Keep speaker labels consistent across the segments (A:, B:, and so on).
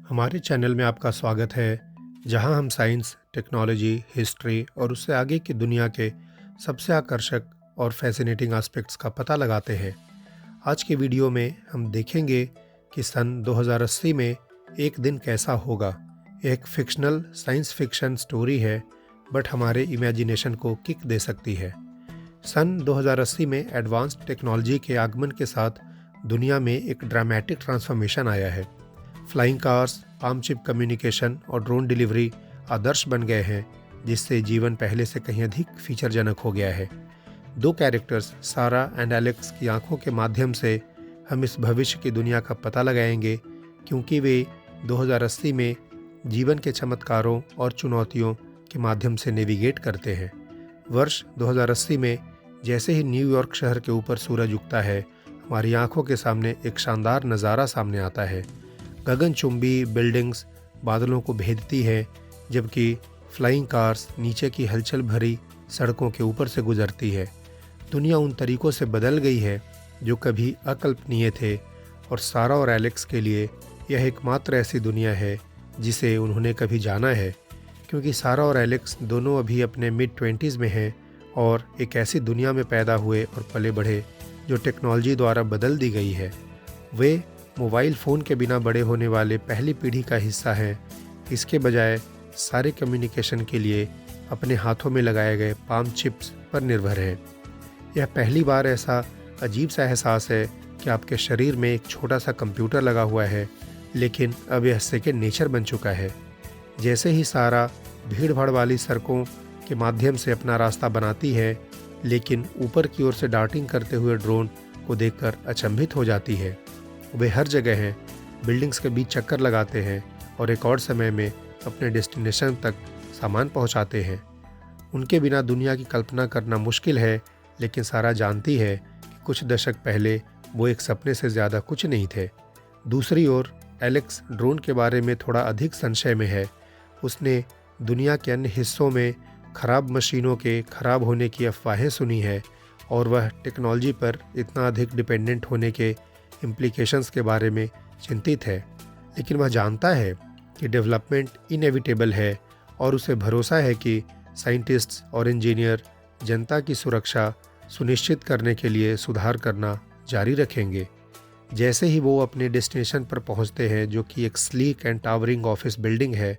A: हमारे चैनल में आपका स्वागत है, जहां हम साइंस, टेक्नोलॉजी, हिस्ट्री और उससे आगे की दुनिया के सबसे आकर्षक और फैसिनेटिंग एस्पेक्ट्स का पता लगाते हैं। आज के वीडियो में हम देखेंगे कि सन 2080 में एक दिन कैसा होगा। यह एक फिक्शनल साइंस फिक्शन स्टोरी है, बट हमारे इमेजिनेशन को किक दे सकती है। सन 2080 में एडवांस्ड टेक्नोलॉजी के आगमन के साथ दुनिया में एक ड्रामेटिक ट्रांसफॉर्मेशन आया है। Flying cars, palm chip communication और ड्रोन डिलीवरी आदर्श बन गए हैं, जिससे जीवन पहले से कहीं अधिक फीचरजनक हो गया है। दो कैरेक्टर्स सारा एंड एलेक्स की आंखों के माध्यम से हम इस भविष्य की दुनिया का पता लगाएंगे, क्योंकि वे 2080 में जीवन के चमत्कारों और चुनौतियों के माध्यम से नेविगेट करते हैं। वर्ष 2080 में जैसे ही न्यूयॉर्क शहर के ऊपर सूरज उगता है, हमारी आंखों के सामने एक शानदार नज़ारा सामने आता है। गगनचुंबी बिल्डिंग्स बादलों को भेदती है, जबकि फ्लाइंग कार्स नीचे की हलचल भरी सड़कों के ऊपर से गुजरती है। दुनिया उन तरीकों से बदल गई है जो कभी अकल्पनीय थे, और सारा और एलेक्स के लिए यह एकमात्र ऐसी दुनिया है जिसे उन्होंने कभी जाना है, क्योंकि सारा और एलेक्स दोनों अभी अपने मिड-20s में हैं और एक ऐसी दुनिया में पैदा हुए और पले बढ़े जो टेक्नोलॉजी द्वारा बदल दी गई है। वे मोबाइल फ़ोन के बिना बड़े होने वाले पहली पीढ़ी का हिस्सा हैं। इसके बजाय सारे कम्युनिकेशन के लिए अपने हाथों में लगाए गए पाम चिप्स पर निर्भर हैं। यह पहली बार ऐसा अजीब सा एहसास है कि आपके शरीर में एक छोटा सा कंप्यूटर लगा हुआ है, लेकिन अब यह सेकेंड नेचर बन चुका है। जैसे ही सारा भीड़ भाड़ वाली सड़कों के माध्यम से अपना रास्ता बनाती है, लेकिन ऊपर की ओर से डार्टिंग करते हुए ड्रोन को देखकर अचंभित हो जाती है। वे हर जगह हैं, बिल्डिंग्स के बीच चक्कर लगाते हैं और रिकॉर्ड समय में अपने डेस्टिनेशन तक सामान पहुंचाते हैं। उनके बिना दुनिया की कल्पना करना मुश्किल है, लेकिन सारा जानती है कि कुछ दशक पहले वो एक सपने से ज़्यादा कुछ नहीं थे। दूसरी ओर एलेक्स ड्रोन के बारे में थोड़ा अधिक संशय में है। उसने दुनिया के अन्य हिस्सों में खराब मशीनों के खराब होने की अफवाहें सुनी है, और वह टेक्नोलॉजी पर इतना अधिक डिपेंडेंट होने के इम्प्लीकेशंस के बारे में चिंतित है। लेकिन वह जानता है कि डेवलपमेंट इनएविटेबल है, और उसे भरोसा है कि साइंटिस्ट्स और इंजीनियर जनता की सुरक्षा सुनिश्चित करने के लिए सुधार करना जारी रखेंगे। जैसे ही वो अपने डेस्टिनेशन पर पहुंचते हैं, जो कि एक sleek and towering office building है,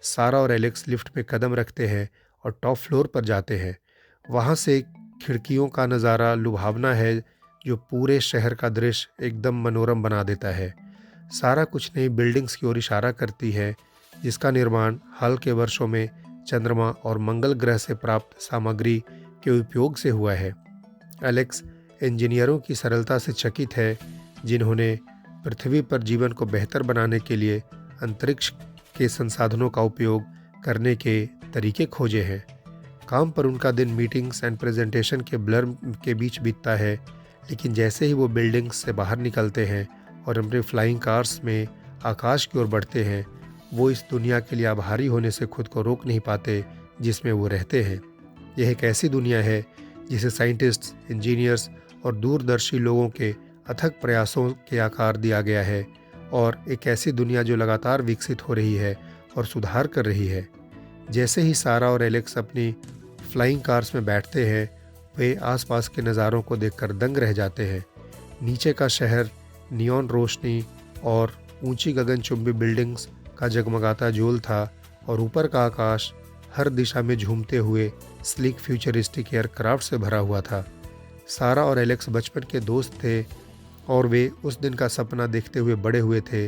A: सारा और एलेक्स लिफ्ट में कदम रखते हैं और टॉप फ्लोर पर जाते हैं। वहाँ से खिड़कियों का नज़ारा लुभावना है, जो पूरे शहर का दृश्य एकदम मनोरम बना देता है। सारा कुछ नई बिल्डिंग्स की ओर इशारा करती है, जिसका निर्माण हाल के वर्षों में चंद्रमा और मंगल ग्रह से प्राप्त सामग्री के उपयोग से हुआ है। एलेक्स इंजीनियरों की सरलता से चकित है, जिन्होंने पृथ्वी पर जीवन को बेहतर बनाने के लिए अंतरिक्ष के संसाधनों का उपयोग करने के तरीके खोजे हैं। काम पर उनका दिन मीटिंग्स एंड प्रेजेंटेशन के ब्लर के बीच बीतता है, लेकिन जैसे ही वो बिल्डिंग्स से बाहर निकलते हैं और अपने फ्लाइंग कार्स में आकाश की ओर बढ़ते हैं, वो इस दुनिया के लिए आभारी होने से खुद को रोक नहीं पाते जिसमें वो रहते हैं। यह एक ऐसी दुनिया है जिसे साइंटिस्ट्स, इंजीनियर्स और दूरदर्शी लोगों के अथक प्रयासों के आकार दिया गया है, और एक ऐसी दुनिया जो लगातार विकसित हो रही है और सुधार कर रही है। जैसे ही सारा और एलेक्स अपनी फ्लाइंग कार्स में बैठते हैं, वे आसपास के नज़ारों को देखकर दंग रह जाते हैं। नीचे का शहर नियॉन रोशनी और ऊंची गगनचुंबी बिल्डिंग्स का जगमगाता झोल था, और ऊपर का आकाश हर दिशा में झूमते हुए स्लीक फ्यूचरिस्टिक एयरक्राफ्ट से भरा हुआ था। सारा और एलेक्स बचपन के दोस्त थे, और वे उस दिन का सपना देखते हुए बड़े हुए थे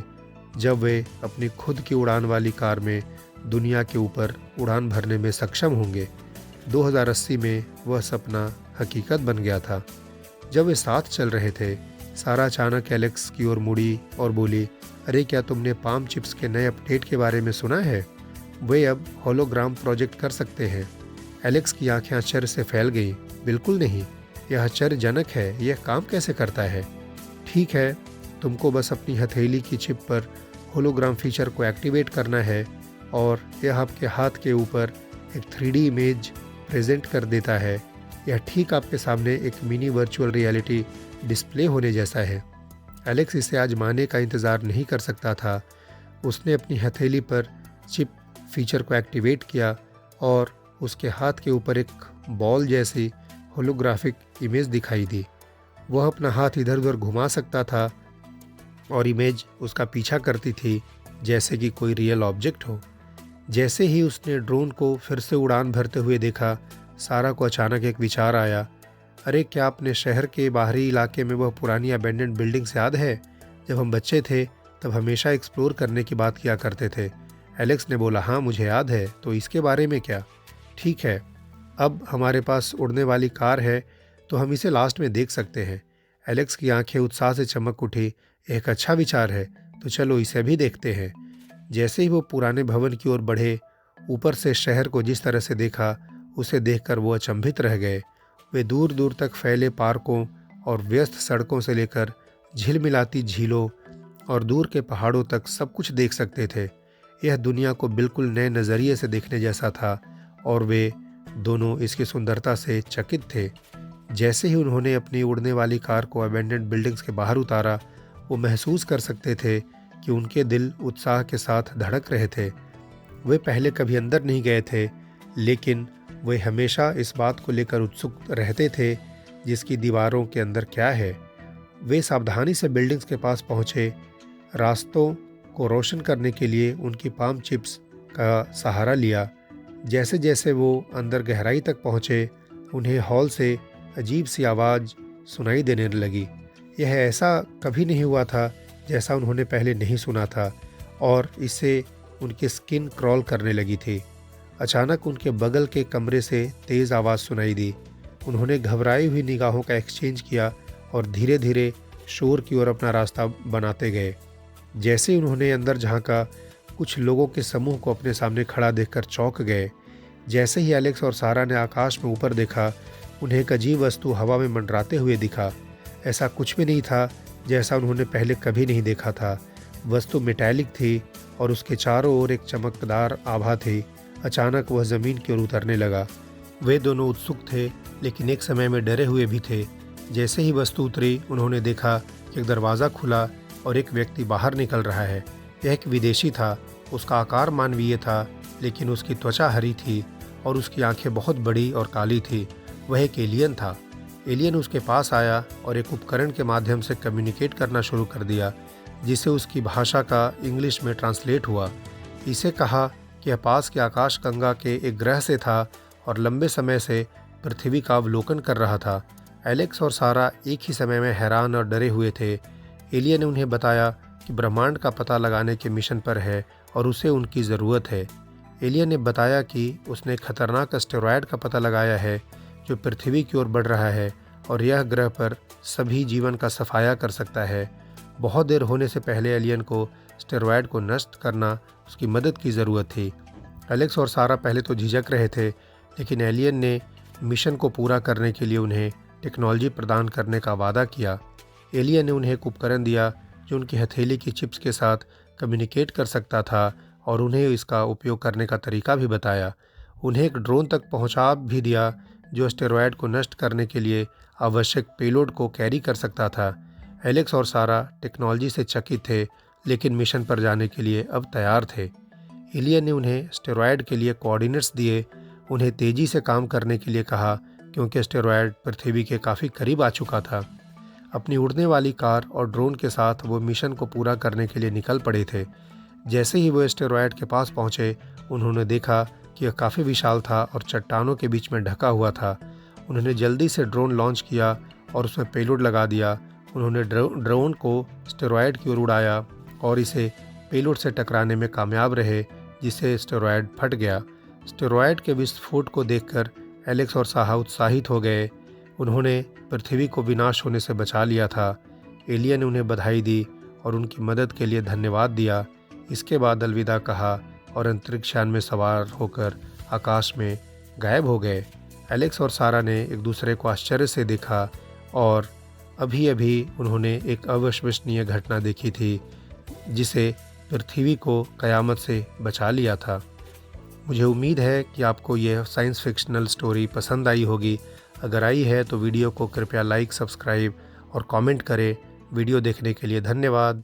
A: जब वे अपनी खुद की उड़ान वाली कार में दुनिया के ऊपर उड़ान भरने में सक्षम होंगे। 2080 में वह सपना हकीकत बन गया था। जब वे साथ चल रहे थे, सारा अचानक एलेक्स की ओर मुड़ी और बोली, अरे क्या तुमने पाम चिप्स के नए अपडेट के बारे में सुना है? वे अब होलोग्राम प्रोजेक्ट कर सकते हैं। एलेक्स की आंखें आश्चर्य से फैल गईं। बिल्कुल नहीं, यह आश्चर्यजनक है। यह काम कैसे करता है? ठीक है, तुमको बस अपनी हथेली की चिप पर होलोग्राम फीचर को एक्टिवेट करना है, और यह आपके हाथ के ऊपर एक 3D इमेज प्रेजेंट कर देता है। यह ठीक आपके सामने एक मिनी वर्चुअल रियलिटी डिस्प्ले होने जैसा है। एलेक्स इसे आजमाने का इंतज़ार नहीं कर सकता था। उसने अपनी हथेली पर चिप फीचर को एक्टिवेट किया और उसके हाथ के ऊपर एक बॉल जैसी होलोग्राफिक इमेज दिखाई दी। वह अपना हाथ इधर उधर घुमा सकता था और इमेज उसका पीछा करती थी जैसे कि कोई रियल ऑब्जेक्ट हो। जैसे ही उसने ड्रोन को फिर से उड़ान भरते हुए देखा, सारा को अचानक एक विचार आया। अरे, क्या अपने शहर के बाहरी इलाके में वह पुरानी अबेंडेंड बिल्डिंग्स याद है? जब हम बच्चे थे तब हमेशा एक्सप्लोर करने की बात किया करते थे। एलेक्स ने बोला, हाँ मुझे याद है, तो इसके बारे में क्या? ठीक है, अब हमारे पास उड़ने वाली कार है तो हम इसे लास्ट में देख सकते हैं। एलेक्स की आंखें उत्साह से चमक उठी। एक अच्छा विचार है, तो चलो इसे भी देखते हैं। जैसे ही वो पुराने भवन की ओर बढ़े, ऊपर से शहर को जिस तरह से देखा, उसे देखकर वो अचंभित रह गए। वे दूर दूर तक फैले पार्कों और व्यस्त सड़कों से लेकर झिलमिलाती झीलों और दूर के पहाड़ों तक सब कुछ देख सकते थे। यह दुनिया को बिल्कुल नए नज़रिए से देखने जैसा था और वे दोनों इसकी सुंदरता से चकित थे। जैसे ही उन्होंने अपनी उड़ने वाली कार को अबेंडेंड बिल्डिंग्स के बाहर उतारा, वो महसूस कर सकते थे कि उनके दिल उत्साह के साथ धड़क रहे थे। वे पहले कभी अंदर नहीं गए थे, लेकिन वे हमेशा इस बात को लेकर उत्सुक रहते थे जिसकी दीवारों के अंदर क्या है। वे सावधानी से बिल्डिंग्स के पास पहुँचे। रास्तों को रोशन करने के लिए उनकी पाम चिप्स का सहारा लिया। जैसे जैसे वो अंदर गहराई तक पहुँचे, उन्हें हॉल से अजीब सी आवाज़ सुनाई देने लगी। यह ऐसा कभी नहीं हुआ था जैसा उन्होंने पहले नहीं सुना था, और इससे उनकी स्किन क्रॉल करने लगी थी। अचानक उनके बगल के कमरे से तेज़ आवाज़ सुनाई दी। उन्होंने घबराई हुई निगाहों का एक्सचेंज किया और धीरे धीरे शोर की ओर अपना रास्ता बनाते गए। जैसे ही उन्होंने अंदर झांका, कुछ लोगों के समूह को अपने सामने खड़ा देखकर चौंक गए। जैसे ही एलेक्स और सारा ने आकाश में ऊपर देखा, उन्हें एक अजीब वस्तु हवा में मंडराते हुए दिखा। ऐसा कुछ भी नहीं था जैसा उन्होंने पहले कभी नहीं देखा था। वस्तु मेटालिक थी और उसके चारों ओर एक चमकदार आभा थी। अचानक वह ज़मीन की ओर उतरने लगा। वे दोनों उत्सुक थे, लेकिन एक समय में डरे हुए भी थे। जैसे ही वस्तु उतरी, उन्होंने देखा कि एक दरवाज़ा खुला और एक व्यक्ति बाहर निकल रहा है। यह एक विदेशी था। उसका आकार मानवीय था, लेकिन उसकी त्वचा हरी थी और उसकी आंखें बहुत बड़ी और काली थी। वह एक एलियन था। एलियन उसके पास आया और एक उपकरण के माध्यम से कम्युनिकेट करना शुरू कर दिया, जिसे उसकी भाषा का इंग्लिश में ट्रांसलेट हुआ। इसे कहा कि यह पास के आकाश गंगा के एक ग्रह से था और लंबे समय से पृथ्वी का अवलोकन कर रहा था। एलेक्स और सारा एक ही समय में हैरान और डरे हुए थे। एलियन ने उन्हें बताया कि ब्रह्मांड का पता लगाने के मिशन पर है और उसे उनकी ज़रूरत है। एलियन ने बताया कि उसने खतरनाक एस्टेरॉयड का पता लगाया है जो पृथ्वी की ओर बढ़ रहा है और यह ग्रह पर सभी जीवन का सफाया कर सकता है। बहुत देर होने से पहले एलियन को एस्टेरॉयड को नष्ट करना उसकी मदद की ज़रूरत थी। एलेक्स और सारा पहले तो झिझक रहे थे, लेकिन एलियन ने मिशन को पूरा करने के लिए उन्हें टेक्नोलॉजी प्रदान करने का वादा किया। एलियन ने उन्हें एक उपकरण दिया जो उनकी हथेली की चिप्स के साथ कम्युनिकेट कर सकता था और उन्हें इसका उपयोग करने का तरीका भी बताया। उन्हें एक ड्रोन तक पहुंचा भी दिया जो एस्टेरॉयड को नष्ट करने के लिए आवश्यक पेलोड को कैरी कर सकता था। एलेक्स और सारा टेक्नोलॉजी से चकित थे, लेकिन मिशन पर जाने के लिए अब तैयार थे। एलियन ने उन्हें एस्टेरॉयड के लिए कोऑर्डिनेट्स दिए, उन्हें तेज़ी से काम करने के लिए कहा क्योंकि एस्टेरॉयड पृथ्वी के काफ़ी करीब आ चुका था। अपनी उड़ने वाली कार और ड्रोन के साथ वो मिशन को पूरा करने के लिए निकल पड़े थे। जैसे ही वो एस्टेरॉयड के पास पहुँचे, उन्होंने देखा कि यह काफ़ी विशाल था और चट्टानों के बीच में ढका हुआ था। उन्होंने जल्दी से ड्रोन लॉन्च किया और उसमें पेलोड लगा दिया। उन्होंने ड्रोन को एस्टेरॉयड की ओर उड़ाया और इसे पेलोड से टकराने में कामयाब रहे, जिससे एस्टेरॉयड फट गया। एस्टेरॉयड के विस्फोट को देखकर एलेक्स और साहा उत्साहित हो गए। उन्होंने पृथ्वी को विनाश होने से बचा लिया था। एलियन ने उन्हें बधाई दी और उनकी मदद के लिए धन्यवाद दिया। इसके बाद अलविदा कहा और अंतरिक्ष यान में सवार होकर आकाश में गायब हो गए। एलेक्स और सारा ने एक दूसरे को आश्चर्य से देखा और अभी अभी उन्होंने एक अविश्वसनीय घटना देखी थी जिसे पृथ्वी को क़यामत से बचा लिया था। मुझे उम्मीद है कि आपको यह साइंस फिक्शनल स्टोरी पसंद आई होगी। अगर आई है तो वीडियो को कृपया लाइक, सब्सक्राइब और कमेंट करें। वीडियो देखने के लिए धन्यवाद।